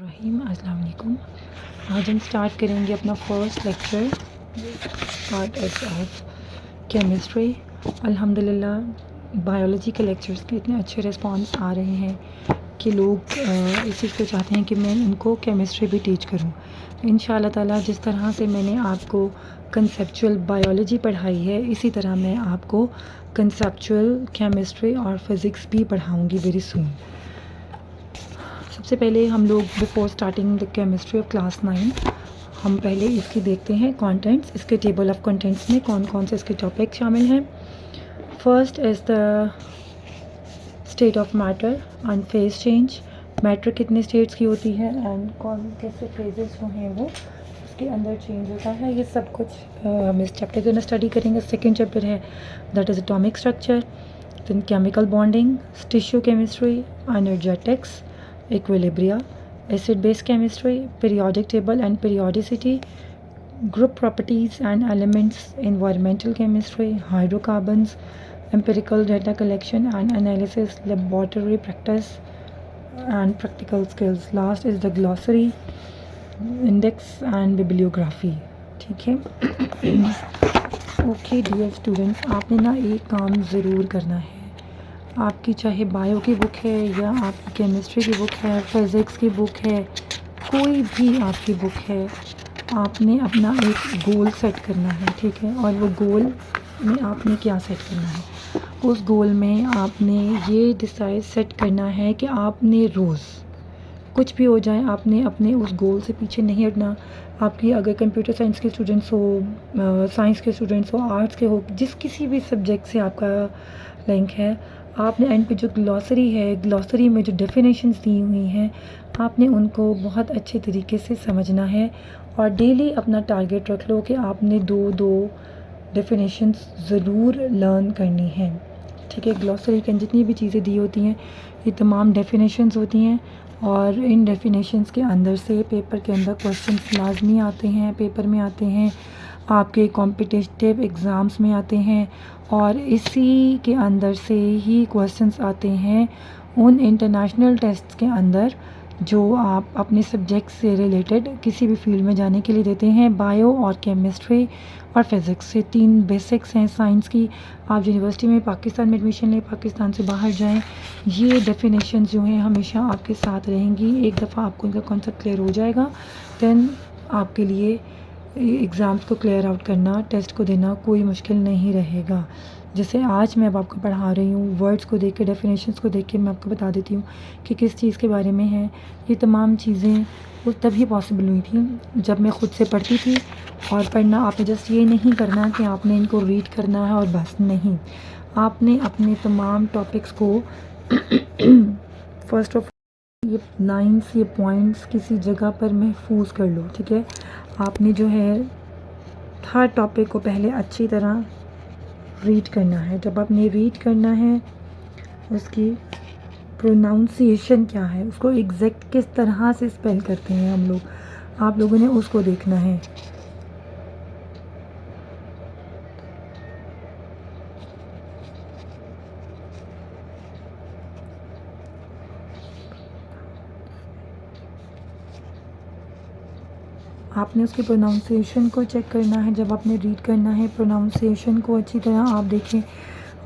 रहीम अस्सलाम वालेकुम। आज हम स्टार्ट करेंगे अपना first lecture part of chemistry. अल्हम्दुलिल्लाह बायोलॉजी के लेक्चर्स के इतने अच्छे रिस्पांस आ रहे हैं कि लोग इस चीज़ को चाहते हैं कि मैं उनको केमिस्ट्री भी टीच करूं। इंशाअल्लाह ताला जिस तरह से मैंने आपको कंसेप्चुअल बायोलॉजी पढ़ाई है, इसी तरह मैं आपको कंसेप्चुअल केमिस्ट्री और फिज़िक्स भी पढ़ाऊँगी वेरी सून। सबसे पहले हम लोग before starting the chemistry of class 9 हम पहले इसकी देखते हैं कंटेंट्स। इसके टेबल ऑफ कंटेंट्स में कौन कौन से इसके टॉपिक शामिल हैं। First is the state of matter and phase change. Matter कितने स्टेट्स की होती है एंड कौन कैसे फेजेस जो हैं वो उसके अंदर चेंज होता है, ये सब कुछ हम इस चैप्टर के अंदर स्टडी करेंगे। सेकेंड चैप्टर है that is atomic structure, then chemical bonding, tissue chemistry, energetics, equilibria, acid-base chemistry, periodic table and periodicity, group properties and elements, environmental chemistry, hydrocarbons, empirical data collection and analysis, laboratory practice and practical skills. Last is the glossary, index and bibliography. ठीक है। Okay dear students, आपने ना एक काम ज़रूर करना है। आपकी चाहे बायो की बुक है या आपकी केमिस्ट्री की बुक है, फिज़िक्स की बुक है, कोई भी आपकी बुक है, आपने अपना एक गोल सेट करना है, ठीक है। और वो गोल में आपने क्या सेट करना है, उस गोल में आपने ये डिसाइड सेट करना है कि आपने रोज़ कुछ भी हो जाए आपने अपने उस गोल से पीछे नहीं हटना। आपकी अगर कंप्यूटर साइंस के स्टूडेंट्स हो, साइंस के स्टूडेंट्स हो, आर्ट्स के हो, जिस किसी भी सब्जेक्ट से आपका लिंक है, आपने एंड पे जो ग्लॉसरी है, ग्लॉसरी में जो डेफिनेशंस दी हुई हैं, आपने उनको बहुत अच्छे तरीके से समझना है। और डेली अपना टारगेट रख लो कि आपने दो डेफिनेशंस ज़रूर लर्न करनी है, ठीक है। ग्लॉसरी के जितनी भी चीज़ें दी होती हैं ये तमाम डेफिनेशंस होती हैं और इन डेफिनेशंस के अंदर से पेपर के अंदर क्वेश्चंस लाजमी आते हैं, पेपर में आते हैं, आपके कॉम्पिटिटिव एग्ज़ाम्स में आते हैं और इसी के अंदर से ही क्वेश्चंस आते हैं उन इंटरनेशनल टेस्ट्स के अंदर जो आप अपने सब्जेक्ट से रिलेटेड किसी भी फील्ड में जाने के लिए देते हैं। बायो और केमिस्ट्री और फिज़िक्स से 3 बेसिक्स हैं साइंस की। आप यूनिवर्सिटी में पाकिस्तान में एडमिशन लें, पाकिस्तान से बाहर जाएं, ये डेफिनेशंस जो हैं हमेशा आपके साथ रहेंगी। एक दफ़ा आपको इनका कॉन्सेप्ट क्लियर हो जाएगा दैन आपके लिए एग्ज़ाम्स को क्लियर आउट करना, टेस्ट को देना कोई मुश्किल नहीं रहेगा। जैसे आज मैं अब आपको पढ़ा रही हूँ, वर्ड्स को देख के, डेफिनेशंस को देख के मैं आपको बता देती हूँ कि किस चीज़ के बारे में है। ये तमाम चीज़ें वो तभी पॉसिबल हुई थी जब मैं ख़ुद से पढ़ती थी। और पढ़ना आपने जस्ट ये नहीं करना कि आपने इनको रीड करना है और बस नहीं, आपने अपने तमाम टॉपिक्स को फर्स्ट ऑफ ये लाइन्स, ये पॉइंट्स किसी जगह पर महफूज कर लो, ठीक है। आपने जो है हर टॉपिक को पहले अच्छी तरह रीड करना है। जब आपने रीड करना है उसकी प्रोनाउंसिएशन क्या है, उसको एग्जैक्ट किस तरह से स्पेल करते हैं हम लोग, आप लोगों ने उसको देखना है। आपने उसकी प्रोनाउंसिएशन को चेक करना है। जब आपने रीड करना है प्रोनाउंसिएशन को अच्छी तरह आप देखें।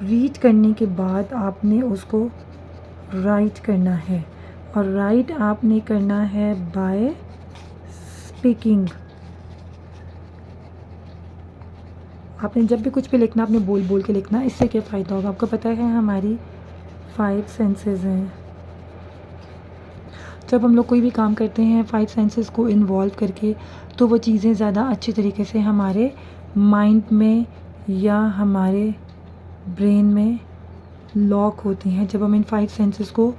रीड करने के बाद आपने उसको राइट करना है और राइट आपने करना है बाय स्पीकिंग। आपने जब भी कुछ भी लिखना आपने बोल बोल के लिखना। इससे क्या फ़ायदा होगा, आपको पता है हमारी 5 सेंसेस हैं। जब हम लोग कोई भी काम करते हैं 5 सेंसेस को इन्वॉल्व करके, तो वो चीज़ें ज़्यादा अच्छी तरीके से हमारे माइंड में या हमारे ब्रेन में लॉक होती हैं जब हम इन 5 सेंसेस को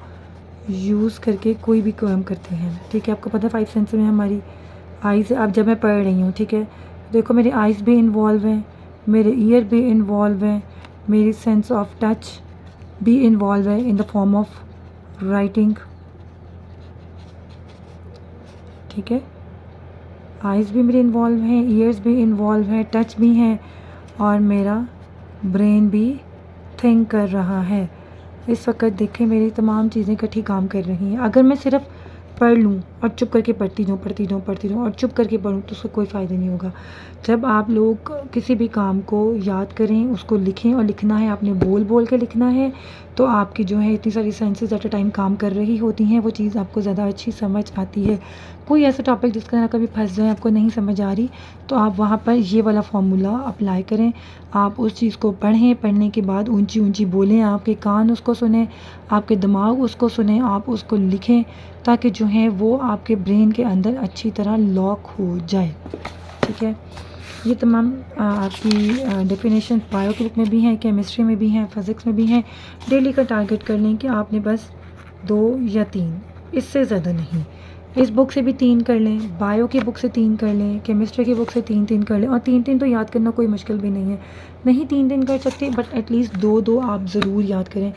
यूज़ करके कोई भी काम करते हैं, ठीक है। आपको पता है 5 सेंसेस में हमारी आइज़, अब जब मैं पढ़ रही हूँ, ठीक है, देखो मेरी आइज़ भी इन्वॉल्व हैं, मेरे ईयर भी इन्वॉल्व हैं, मेरी सेंस ऑफ टच भी इन्वॉल्व है in the form of writing, ठीक है। आइज़ भी मेरे इन्वॉल्व हैं, ईयर्स भी इन्वॉल्व हैं, टच भी हैं और मेरा ब्रेन भी थिंक कर रहा है। इस वक्त देखें मेरी तमाम चीज़ें इकट्ठी काम कर रही हैं। अगर मैं सिर्फ पढ़ लूँ और चुप करके पढ़ती जाऊँ और चुप करके पढूँ तो उसका कोई फ़ायदा नहीं होगा। जब आप लोग किसी भी काम को याद करें, उसको लिखें और लिखना है आपने बोल के लिखना है, तो आपकी जो है इतनी सारी सेंसेस एट अ टाइम काम कर रही होती हैं, वो चीज़ आपको ज़्यादा अच्छी समझ आती है। कोई ऐसा टॉपिक जिसका ना कभी फँस जाए, आपको नहीं समझ आ रही, तो आप वहाँ पर ये वाला फ़ॉर्मूला अप्लाई करें। आप उस चीज़ को पढ़ें, पढ़ने के बाद ऊँची-ऊँची बोलें, आपके कान उसको सुनें, आपके दिमाग उसको सुने, आप उसको लिखें, ताकि जो है वो आपके ब्रेन के अंदर अच्छी तरह लॉक हो जाए। ठीक है? ये तमाम आपकी डेफिनेशन बायो की बुक में भी हैं, केमिस्ट्री में भी हैं, फिज़िक्स में भी हैं। डेली का टारगेट कर लें कि आपने बस 2 या 3, इससे ज़्यादा नहीं। इस बुक से भी 3 कर लें, बायो की बुक से 3 कर लें, केमिस्ट्री की बुक से 3-3 कर लें, और 3-3 तो याद करना कोई मुश्किल भी नहीं है। नहीं 3-3 कर सकते, बट एटलीस्ट 2-2 आप ज़रूर याद करें।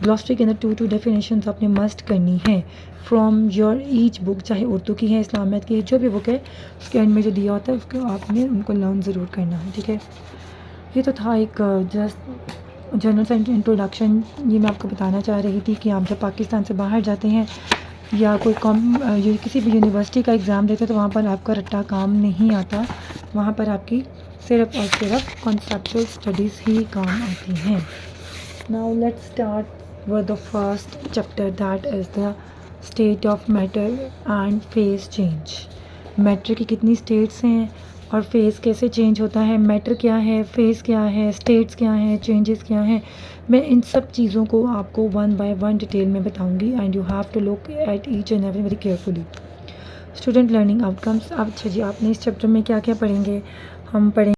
ग्लॉसरी के अंदर 2-2 डेफिनेशंस आपने मस्ट करनी है फ्रॉम योर ईच बुक, चाहे उर्दू की है, इस्लामियत की है, जो भी बुक है उसके एंड में जो दिया होता है उसको आपने उनको लर्न ज़रूर करना है। ठीक है? ये तो था एक जस्ट जनरल सा इंट्रोडक्शन। ये मैं आपको बताना चाह रही थी कि आप जब पाकिस्तान से बाहर जाते हैं या कोई किसी भी यूनिवर्सिटी का एग्ज़ाम देते हैं, तो वहाँ पर आपका रट्टा काम नहीं आता। वहाँ पर आपकी सिर्फ़ और सिर्फ कॉन्सेप्चुअल स्टडीज़ ही काम आती हैं। Now let's start with the first chapter, that is the state of matter and phase change. Matter की कितनी स्टेट्स हैं और फेज़ कैसे चेंज होता है, मैटर क्या है, फेज़ क्या है, स्टेट्स क्या हैं, चेंजेस क्या हैं, मैं इन सब चीज़ों को आपको वन बाय वन डिटेल में बताऊंगी, and you have to look at each and every very carefully. Student learning outcomes. अब अच्छा जी, आपने इस चैप्टर में क्या क्या पढ़ेंगे? हम पढ़ेंगे